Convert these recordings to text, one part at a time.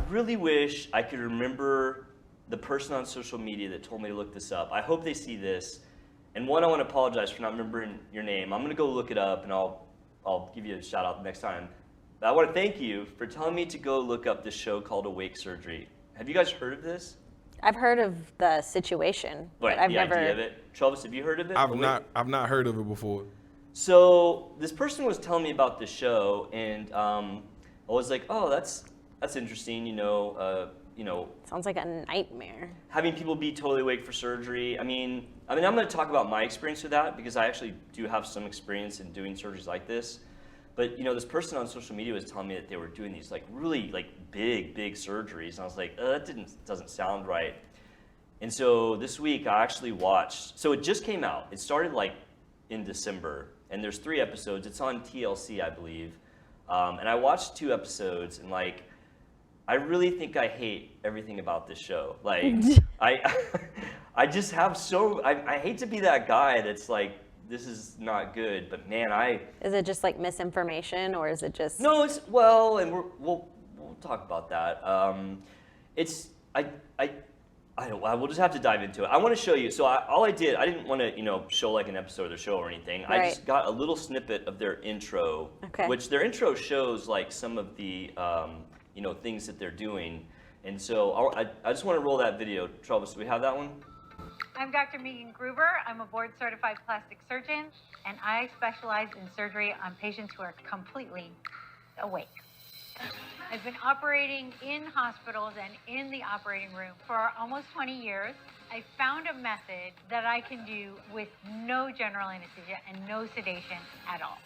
really wish I could remember the person on social media that told me to look this up. I hope they see this. And one, I want to apologize for not remembering your name. I'm going to go look it up, and I'll give you a shout out next time. But I want to thank you for telling me to go look up this show called Awake Surgery. Have you guys heard of this? I've heard of the situation, but I've never. Idea of it. Travis, have you heard of it? I've not heard of it before. So this person was telling me about this show, and I was like, oh, that's interesting. Sounds like a nightmare. Having people be totally awake for surgery. I mean, I'm going to talk about my experience with that because I actually do have some experience in doing surgeries like this. But this person on social media was telling me that they were doing these like really like big surgeries, and I was like, that doesn't sound right. And so this week I actually watched. So it just came out. It started like in December, and there's 3 episodes. It's on TLC, I believe. And I watched 2 episodes, and like, I really think I hate everything about this show. Like, I just have I hate to be that guy that's like, this is not good, but man, Is it just like misinformation, or is it just? No, it's, well, and we'll talk about that. We'll just have to dive into it. I want to show you. So I didn't want to, show like an episode of the show or anything. Right. I just got a little snippet of their intro, which their intro shows like some of the, things that they're doing. And so I just want to roll that video. Travis, do we have that one? I'm Dr. Megan Gruber. I'm a board-certified plastic surgeon, and I specialize in surgery on patients who are completely awake. I've been operating in hospitals and in the operating room for almost 20 years. I found a method that I can do with no general anesthesia and no sedation at all.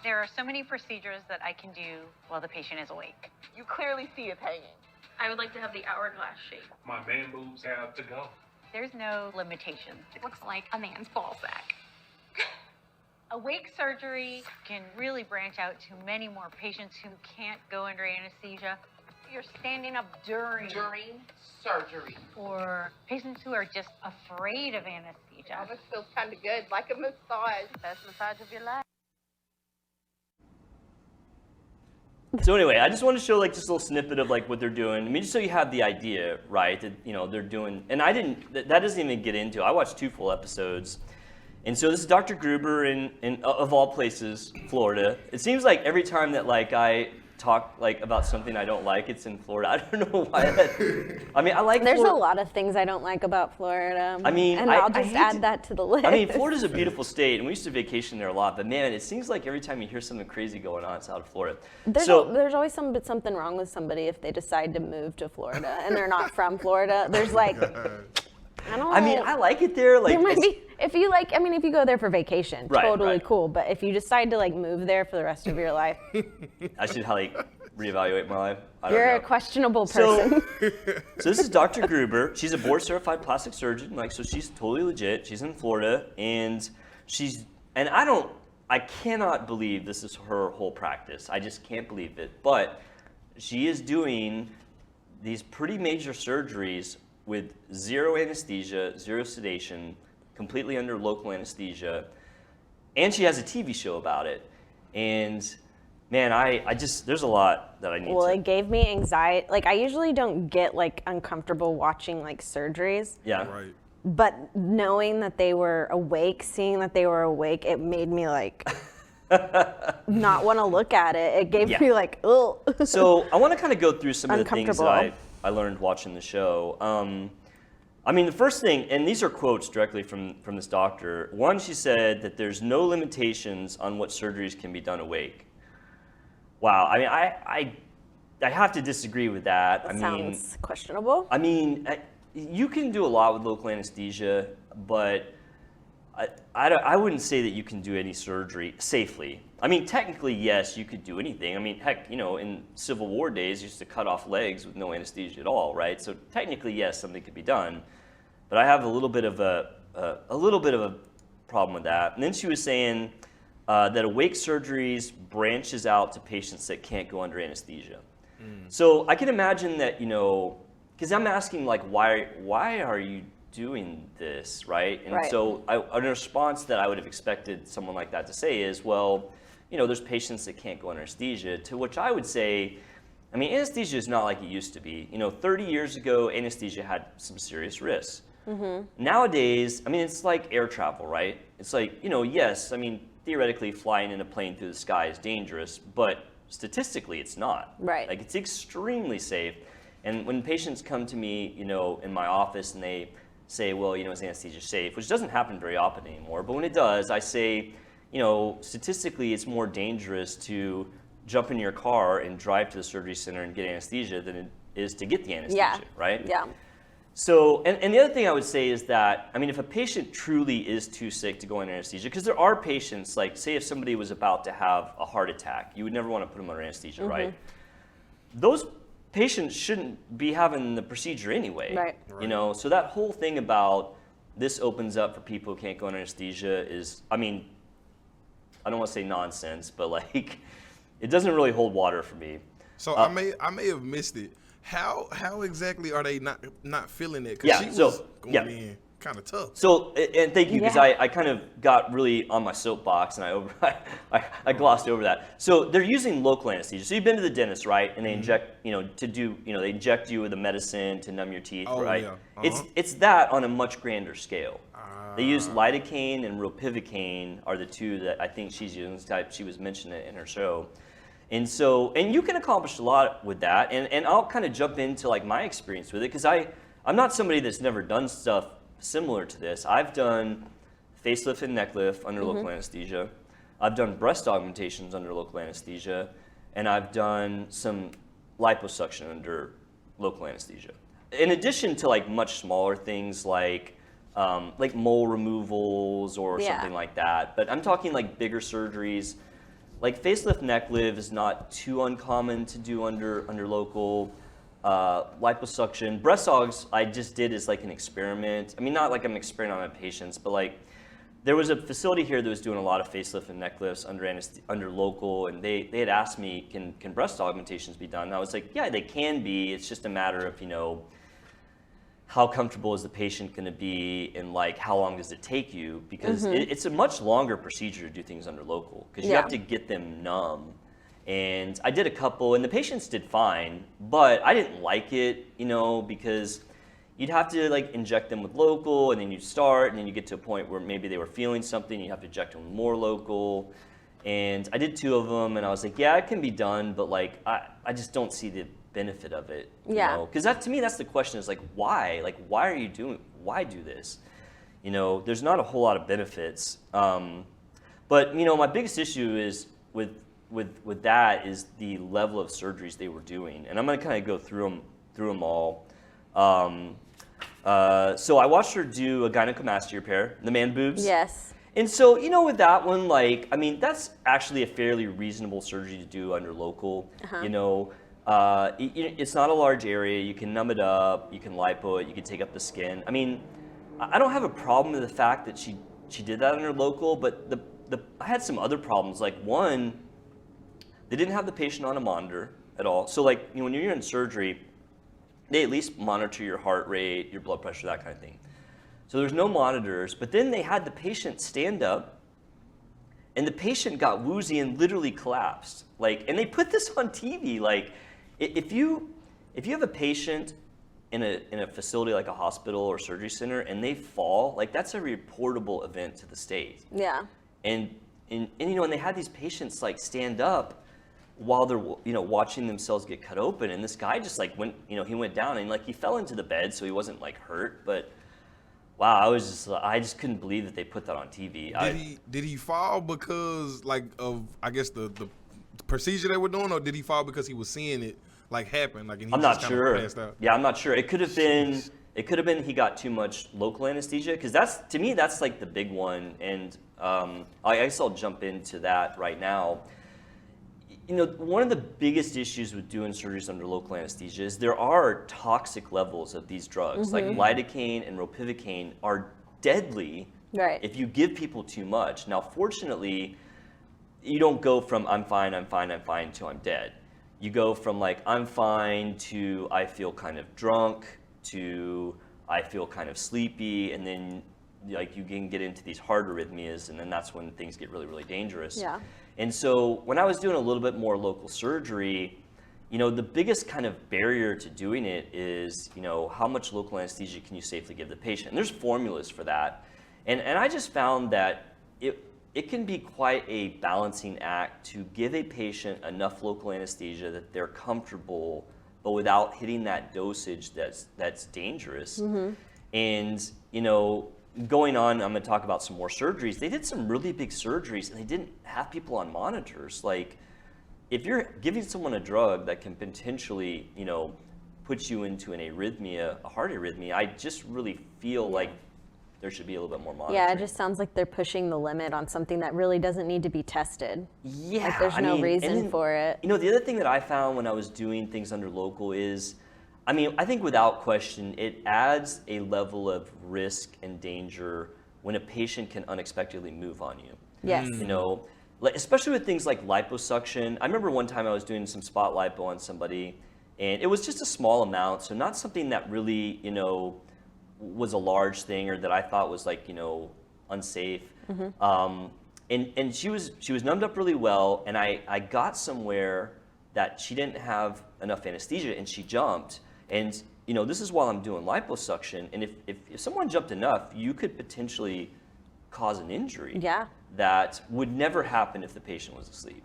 There are so many procedures that I can do while the patient is awake. You clearly see it's hanging. I would like to have the hourglass shape. My man boobs have to go. There's no limitation. It looks like a man's ball sack. Awake surgery can really branch out to many more patients who can't go under anesthesia. You're standing up during surgery. Or patients who are just afraid of anesthesia. Oh, this feels kind of good, like a massage. Best massage of your life. So anyway, I just want to show like just a little snippet of like what they're doing. I mean, just so you have the idea, right? That they're doing, and that doesn't even get into. I watched 2 full episodes, and so this is Dr. Gruber in of all places, Florida. It seems like every time that like I talk like about something I don't like, it's in Florida. I don't know why that. I mean, I like. There's a lot of things I don't like about Florida. I mean, and I'll just add that to the list. I mean, Florida's a beautiful state, and we used to vacation there a lot. But man, it seems like every time you hear something crazy going on, it's out of Florida. There's always something wrong with somebody if they decide to move to Florida and they're not from Florida. There's like. I mean, I like it there. Like, there might be, if you go there for vacation, totally cool. But if you decide to like move there for the rest of your life, I should like reevaluate my life. You're a questionable person. So this is Dr. Gruber. She's a board-certified plastic surgeon. Like, so she's totally legit. She's in Florida, and I cannot believe this is her whole practice. I just can't believe it. But she is doing these pretty major surgeries with 0 anesthesia, 0 sedation, completely under local anesthesia, and she has a TV show about it. And man, there's a lot that I need to. Well, it gave me anxiety. Like, I usually don't get like uncomfortable watching like surgeries. Yeah. Right. But knowing that they were awake, seeing that they were awake, it made me like not want to look at it. It gave me like, ugh. So I want to kind of go through some of the things that I learned watching the show. I mean, the first thing, and these are quotes directly from this doctor. One, she said that there's no limitations on what surgeries can be done awake. Wow. I mean, I have to disagree with that. Sounds questionable. I mean, you can do a lot with local anesthesia, but I wouldn't say that you can do any surgery safely. I mean, technically, yes, you could do anything. I mean, heck, in Civil War days, you used to cut off legs with no anesthesia at all, right? So technically, yes, something could be done. But I have a little bit of a problem with that. And then she was saying that awake surgeries branches out to patients that can't go under anesthesia. So I can imagine that, because I'm asking like, why are you doing this, right? And Right. so a response that I would have expected someone like that to say is, well, there's patients that can't go under anesthesia, to which I would say, I mean, anesthesia is not like it used to be. 30 years ago, anesthesia had some serious risks. Nowadays, I mean, it's like air travel, right? It's like, yes, I mean, theoretically flying in a plane through the sky is dangerous, but statistically it's not. Right. Like, it's extremely safe. And when patients come to me, in my office and they say, well, is anesthesia safe, which doesn't happen very often anymore, but when it does, I say, statistically it's more dangerous to jump in your car and drive to the surgery center and get anesthesia than it is to get the anesthesia, right? Yeah. So, and the other thing I would say is that, I mean, if a patient truly is too sick to go under anesthesia, because there are patients, like, say if somebody was about to have a heart attack, you would never want to put them under anesthesia, right? Those patients shouldn't be having the procedure anyway. Right. So that whole thing about this opens up for people who can't go under anesthesia is, I mean, I don't want to say nonsense, but like, it doesn't really hold water for me. So I may have missed it. How exactly are they not feeling it? Because Yeah, she so- was going yeah. in kind of tough. So, and thank you, because Yeah. I kind of got really on my soapbox and I glossed over that. So they're using local anesthesia. So you've been to the dentist, right? And they inject, they inject you with a medicine to numb your teeth, Oh, right? yeah. It's that on a much grander scale. They use lidocaine and ropivacaine are the two that I think she's using. She was mentioning it in her show. And so, and you can accomplish a lot with that. And I'll kind of jump into like my experience with it, because I'm not somebody that's never done stuff similar to this. I've done facelift and neck lift under local anesthesia. I've done breast augmentations under local anesthesia. And I've done some liposuction under local anesthesia. In addition to like much smaller things like mole removals or something like that. But I'm talking like bigger surgeries. Like facelift neck lift is not too uncommon to do under local. Liposuction, breast augs, I just did as like an experiment. I mean, not like I'm experimenting on my patients, but like there was a facility here that was doing a lot of facelift and neck lifts under local, and they had asked me, can breast augmentations be done? And I was like, yeah, they can be. It's just a matter of how comfortable is the patient going to be, and like how long does it take you? Because it's a much longer procedure to do things under local, because you have to get them numb. And I did a couple, and the patients did fine, but I didn't like it, because you'd have to like inject them with local, and then you start, and then you get to a point where maybe they were feeling something, you have to inject them with more local. And I did 2 of them, and I was like, yeah, it can be done, but like I just don't see the benefit of it. Because that, to me, that's the question, is like, why? Like, why do this? There's not a whole lot of benefits. But my biggest issue is with that is the level of surgeries they were doing, and I'm going to kind of go through them all. So I watched her do a gynecomastia repair, the man boobs. Yes. And so, with that one, like, I mean, that's actually a fairly reasonable surgery to do under local. It's not a large area. You can numb it up, you can lipo it, you can take up the skin. I mean, I don't have a problem with the fact that she did that under local, but I had some other problems. Like, one, they didn't have the patient on a monitor at all. So like, when you're in surgery, they at least monitor your heart rate, your blood pressure, that kind of thing. So there's no monitors, but then they had the patient stand up, and the patient got woozy and literally collapsed. Like, and they put this on TV. Like, if you have a patient in a facility like a hospital or surgery center and they fall, like, that's a reportable event to the state. Yeah. And they had these patients like stand up while they're watching themselves get cut open, and this guy just like went he went down, and like he fell into the bed, so he wasn't like hurt, but wow, I just couldn't believe that they put that on TV. Did he fall because like of, I guess, the procedure they were doing, or did he fall because he was seeing it like happen, like, and he I'm just not kind sure. of passed out? Yeah, I'm not sure. It could have been he got too much local anesthesia, because to me that's like the big one, and I guess I'll jump into that right now. One of the biggest issues with doing surgeries under local anesthesia is there are toxic levels of these drugs. Like lidocaine and ropivacaine are deadly if you give people too much. Now, fortunately, you don't go from I'm fine to I'm dead. You go from like I'm fine to I feel kind of drunk to I feel kind of sleepy, and then like you can get into these hard arrhythmias, and then that's when things get really, really dangerous. Yeah. And so when I was doing a little bit more local surgery, you know, the biggest kind of barrier to doing it is, you know, how much local anesthesia can you safely give the patient? And there's formulas for that. And I just found that it can be quite a balancing act to give a patient enough local anesthesia that they're comfortable, but without hitting that dosage that's dangerous. And, you know, going on, I'm going to talk about some more surgeries. They did some really big surgeries, and they didn't have people on monitors. Like, if you're giving someone a drug that can potentially, you know, put you into an arrhythmia, a heart arrhythmia, I just really feel like there should be a little bit more monitoring. Yeah, it just sounds like they're pushing the limit on something that really doesn't need to be tested. Yeah, Like there's no reason for it. You know, the other thing that I found when I was doing things under local is, I mean, I think without question, it adds a level of risk and danger when a patient can unexpectedly move on you. Yes. You know, especially with things like liposuction. I remember one time I was doing some spot lipo on somebody, and it was just a small amount, so not something that really, you know, was a large thing or that I thought was like, you know, unsafe. And she was numbed up really well, and I got somewhere that she didn't have enough anesthesia, and she jumped. And you know, this is while I'm doing liposuction, and if someone jumped enough, you could potentially cause an injury that would never happen if the patient was asleep.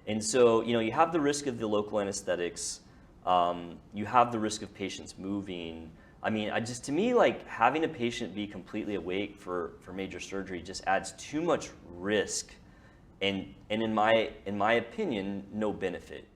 And so, you know, you have the risk of the local anesthetics, you have the risk of patients moving. I mean, to me, like having a patient be completely awake for major surgery just adds too much risk, and in my opinion, no benefit.